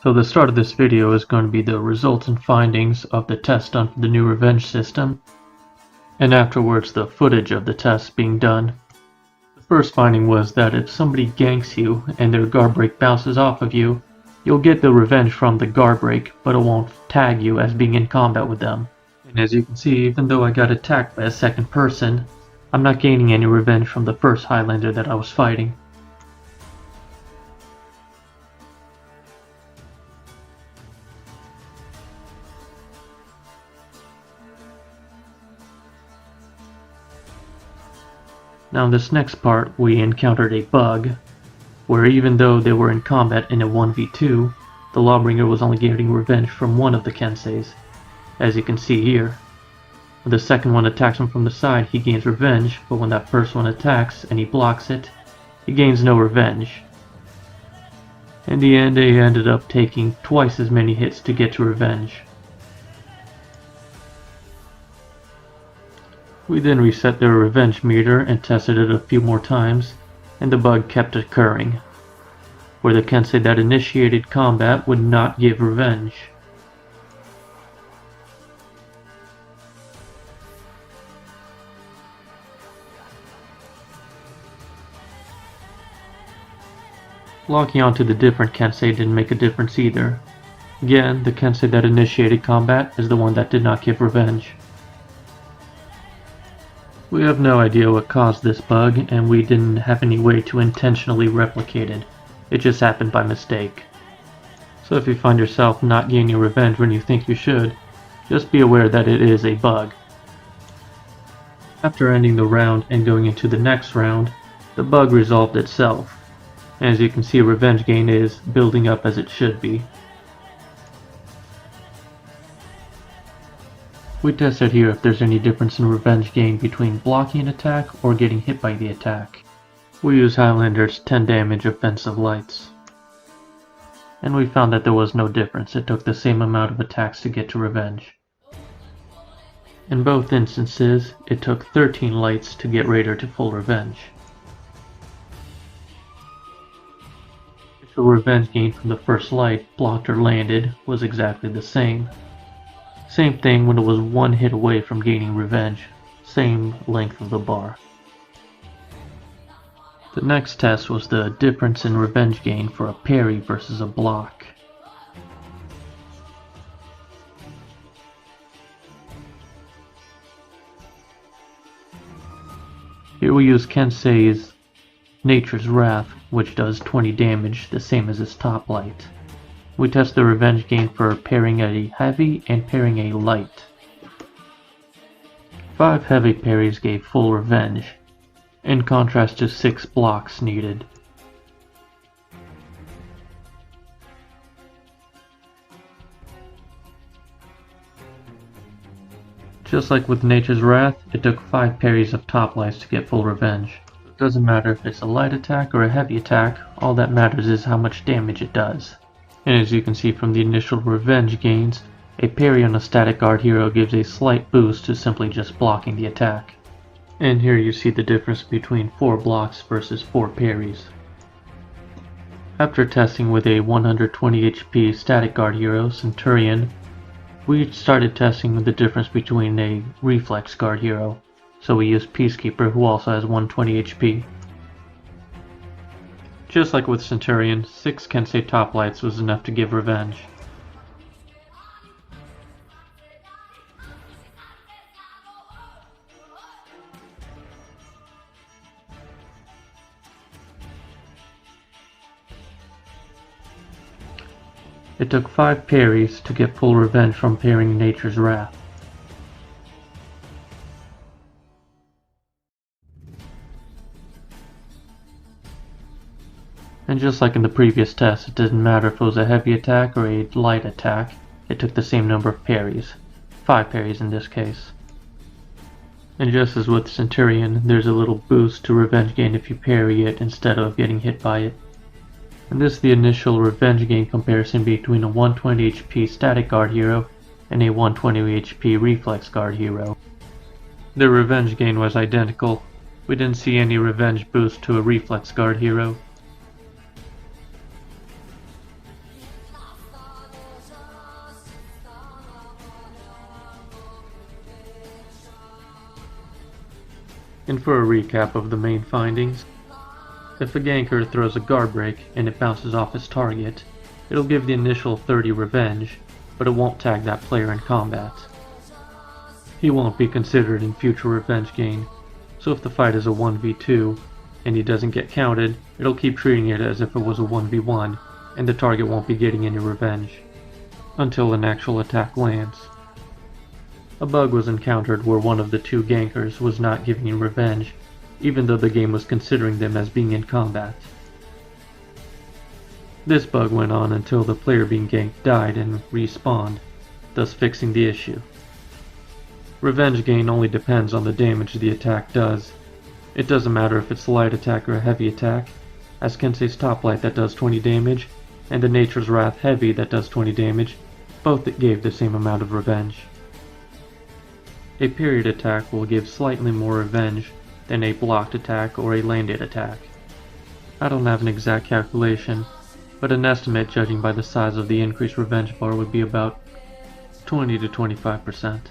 So the start of this video is going to be the results and findings of the test done for the new revenge system, and afterwards the footage of the test being done. The first finding was that if somebody ganks you and their guard break bounces off of you, you'll get the revenge from the guard break, but it won't tag you as being in combat with them. And as you can see, even though I got attacked by a second person, I'm not gaining any revenge from the first Highlander that I was fighting. Now in this next part, we encountered a bug, where even though they were in combat in a 1v2, the Lawbringer was only getting revenge from one of the Kenseis, as you can see here. When the second one attacks him from the side, he gains revenge, but when that first one attacks and he blocks it, he gains no revenge. In the end, they ended up taking twice as many hits to get to revenge. We then reset their revenge meter and tested it a few more times, and the bug kept occurring, where the Kensei that initiated combat would not give revenge. Locking onto the different Kensei didn't make a difference either. Again, the Kensei that initiated combat is the one that did not give revenge. We have no idea what caused this bug, and we didn't have any way to intentionally replicate it. It just happened by mistake. So if you find yourself not gaining revenge when you think you should, just be aware that it is a bug. After ending the round and going into the next round, the bug resolved itself. As you can see, revenge gain is building up as it should be. We tested here if there's any difference in revenge gain between blocking an attack or getting hit by the attack. We used Highlander's 10 damage offensive lights, and we found that there was no difference. It took the same amount of attacks to get to revenge. In both instances, it took 13 lights to get Raider to full revenge. The revenge gain from the first light, blocked or landed, was exactly the same. Same thing when it was one hit away from gaining revenge, same length of the bar. The next test was the difference in revenge gain for a parry versus a block. Here we use Kensei's Nature's Wrath, which does 20 damage, the same as its top light. We test the revenge gain for parrying a heavy and parrying a light. 5 heavy parries gave full revenge, in contrast to 6 blocks needed. Just like with Nature's Wrath, it took 5 parries of top lights to get full revenge. It doesn't matter if it's a light attack or a heavy attack, all that matters is how much damage it does. And as you can see from the initial revenge gains, a parry on a static guard hero gives a slight boost to simply just blocking the attack. And here you see the difference between 4 blocks versus 4 parries. After testing with a 120 HP static guard hero, Centurion, we started testing with the difference between a reflex guard hero, so we used Peacekeeper, who also has 120 HP. Just like with Centurion, 6 Kensei top lights was enough to give revenge. It took 5 parries to get full revenge from parrying Nature's Wrath. And just like in the previous test, it didn't matter if it was a heavy attack or a light attack, it took the same number of parries. 5 parries in this case. And just as with Centurion, there's a little boost to revenge gain if you parry it instead of getting hit by it. And this is the initial revenge gain comparison between a 120 HP static guard hero and a 120 HP reflex guard hero. Their revenge gain was identical. We didn't see any revenge boost to a reflex guard hero. And for a recap of the main findings, if a ganker throws a guard break and it bounces off his target, it'll give the initial 30 revenge, but it won't tag that player in combat. He won't be considered in future revenge gain, so if the fight is a 1v2 and he doesn't get counted, it'll keep treating it as if it was a 1v1, and the target won't be getting any revenge, until an actual attack lands. A bug was encountered where one of the two gankers was not giving revenge, even though the game was considering them as being in combat. This bug went on until the player being ganked died and respawned, thus fixing the issue. Revenge gain only depends on the damage the attack does. It doesn't matter if it's a light attack or a heavy attack, as Kensei's Top Light that does 20 damage, and the Nature's Wrath Heavy that does 20 damage, both gave the same amount of revenge. A period attack will give slightly more revenge than a blocked attack or a landed attack. I don't have an exact calculation, but an estimate judging by the size of the increased revenge bar would be about 20 to 25%.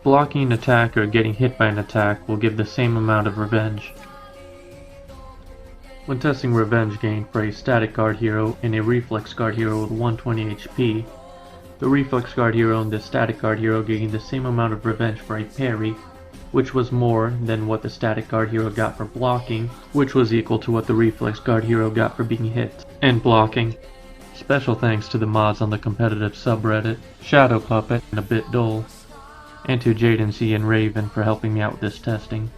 Blocking an attack or getting hit by an attack will give the same amount of revenge. When testing revenge gain for a static guard hero and a reflex guard hero with 120 HP, the reflex guard hero and the static guard hero gained the same amount of revenge for a parry, which was more than what the static guard hero got for blocking, which was equal to what the reflex guard hero got for being hit and blocking. Special thanks to the mods on the competitive subreddit, Shadow Puppet and A Bit Dull, and to Jaden C and Raven for helping me out with this testing.